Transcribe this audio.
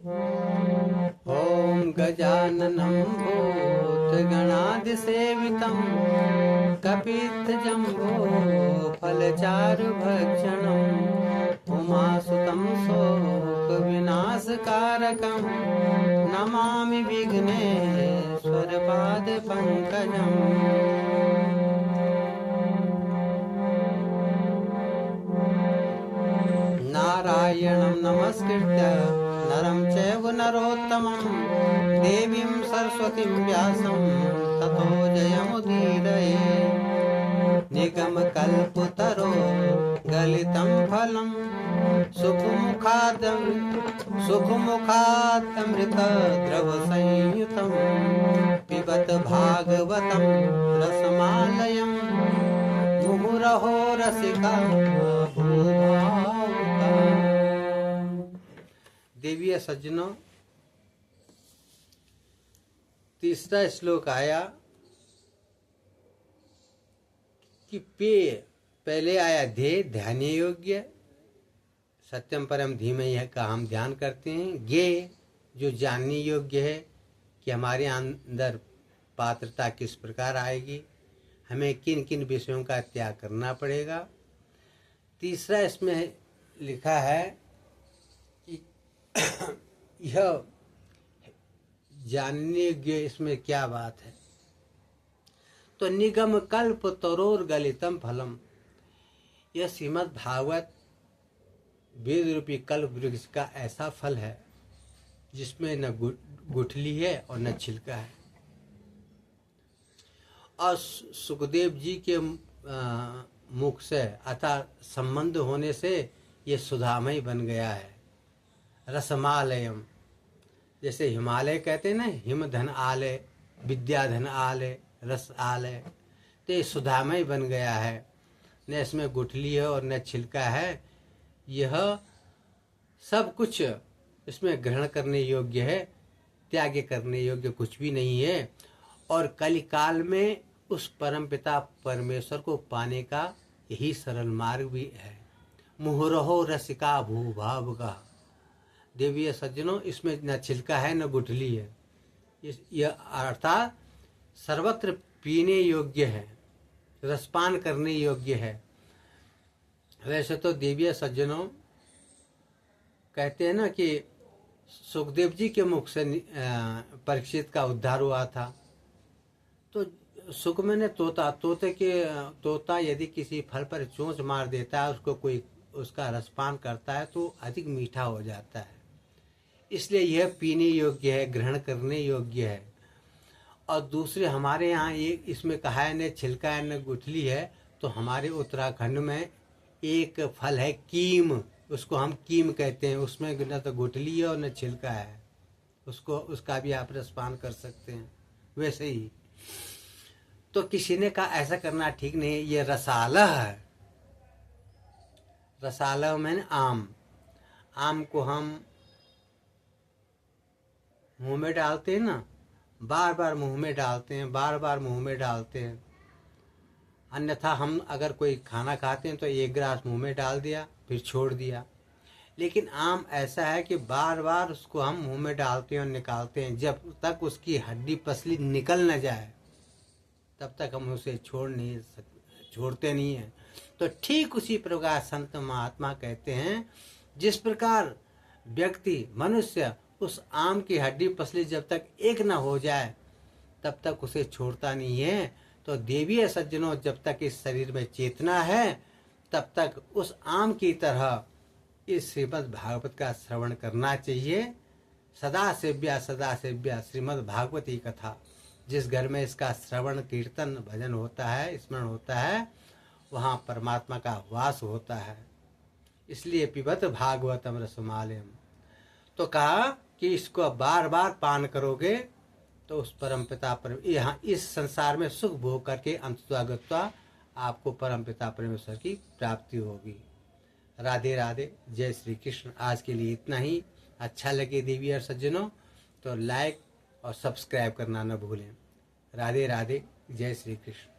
ॐ गजाननं भूतगणादिसेवितं कपित्थजम्बो फलचारुभक्षणम् उमासुतं शोकविनाशकारकं नमामि विघ्नेश्वरपादपङ्कजम्। नारायणं नमस्कृत्य नरं चैव नरोत्तमं देवीं सरस्वतीं व्यासं ततो जयमुदीरये। निगमकल्पतरो गलितं फलं सुखमुखादमृतद्रवसंयुतं पिबत भागवतं रसमालयं मुहुरहो रसिका भूभावुका। देवीय सज्जनों, तीसरा श्लोक आया कि पेय, पहले आया ध्येय, ध्यान योग्य, सत्यम परम धीमहि का हम ध्यान करते हैं। ज्ञेय, जो जानने योग्य है कि हमारे अंदर पात्रता किस प्रकार आएगी, हमें किन किन विषयों का त्याग करना पड़ेगा। तीसरा इसमें लिखा है कि यह जानने योग्य, इसमें क्या बात है। तो निगम कल्प तरोर गलितम फलम, यह श्रीमद् भागवत वेद रूपी कल्प वृक्ष का ऐसा फल है जिसमें न गुठली है और न छिलका है। और सुखदेव जी के मुख से अर्थात संबंध होने से ये सुधामय बन गया है। रसमालयम, जैसे हिमालय कहते हैं ना, हिम धन आलय, विद्या धन आलय, रस आलय, तो ये सुधामय बन गया है। न इसमें गुठली है और न छिलका है। यह सब कुछ इसमें ग्रहण करने योग्य है, त्याग करने योग्य कुछ भी नहीं है। और कलिकाल में उस परमपिता परमेश्वर को पाने का यही सरल मार्ग भी है। मुहुरहो रसिका भूभाव का। देवीय सज्जनों, इसमें न छिलका है न गुठली है। यह अर्थात सर्वत्र पीने योग्य है, रसपान करने योग्य है। वैसे तो देवीय सज्जनों कहते हैं ना कि सुखदेव जी के मुख से परीक्षित का उद्धार हुआ था। तो सुख में ने तोता यदि किसी फल पर चोंच मार देता है, उसको कोई उसका रसपान करता है तो अधिक मीठा हो जाता है। इसलिए यह पीने योग्य है, ग्रहण करने योग्य है। और दूसरे हमारे यहाँ एक इसमें कहा है न छिलका है न गुठली है। तो हमारे उत्तराखंड में एक फल है कीम, उसको हम कीम कहते हैं। उसमें न तो गुठली है और न छिलका है, उसका भी आप रसपान कर सकते हैं। वैसे ही तो किसी ने कहा ऐसा करना ठीक नहीं, ये रसाला है। रसाला में आम को हम मुंह में डालते हैं ना, बार बार मुंह में डालते हैं, बार बार मुंह में डालते हैं। अन्यथा हम अगर कोई खाना खाते हैं तो एक गिलास मुंह में डाल दिया फिर छोड़ दिया। लेकिन आम ऐसा है कि बार बार उसको हम मुंह में डालते हैं और निकालते हैं। जब तक उसकी हड्डी पसली निकल न जाए तब तक हम उसे छोड़ते नहीं हैं। तो ठीक उसी प्रकार संत महात्मा कहते हैं, जिस प्रकार व्यक्ति मनुष्य उस आम की हड्डी पसली जब तक एक न हो जाए तब तक उसे छोड़ता नहीं है। तो देवीय सज्जनों, जब तक इस शरीर में चेतना है तब तक उस आम की तरह इस श्रीमद् भागवत का श्रवण करना चाहिए। सदा सेव्या श्रीमद् भागवती कथा। जिस घर में इसका श्रवण कीर्तन भजन होता है, स्मरण होता है, वहाँ परमात्मा का वास होता है। इसलिए पिबत भागवतम रसमालयम। तो कहा कि इसको बार बार पान करोगे तो उस परमपिता यहाँ इस संसार में सुख भोग करके अंतत्वागत्वा आपको परमपिता परमेश्वर की प्राप्ति होगी। राधे राधे, जय श्री कृष्ण। आज के लिए इतना ही। अच्छा लगे देवी और सज्जनों तो लाइक और सब्सक्राइब करना न भूलें। राधे राधे, जय श्री कृष्ण।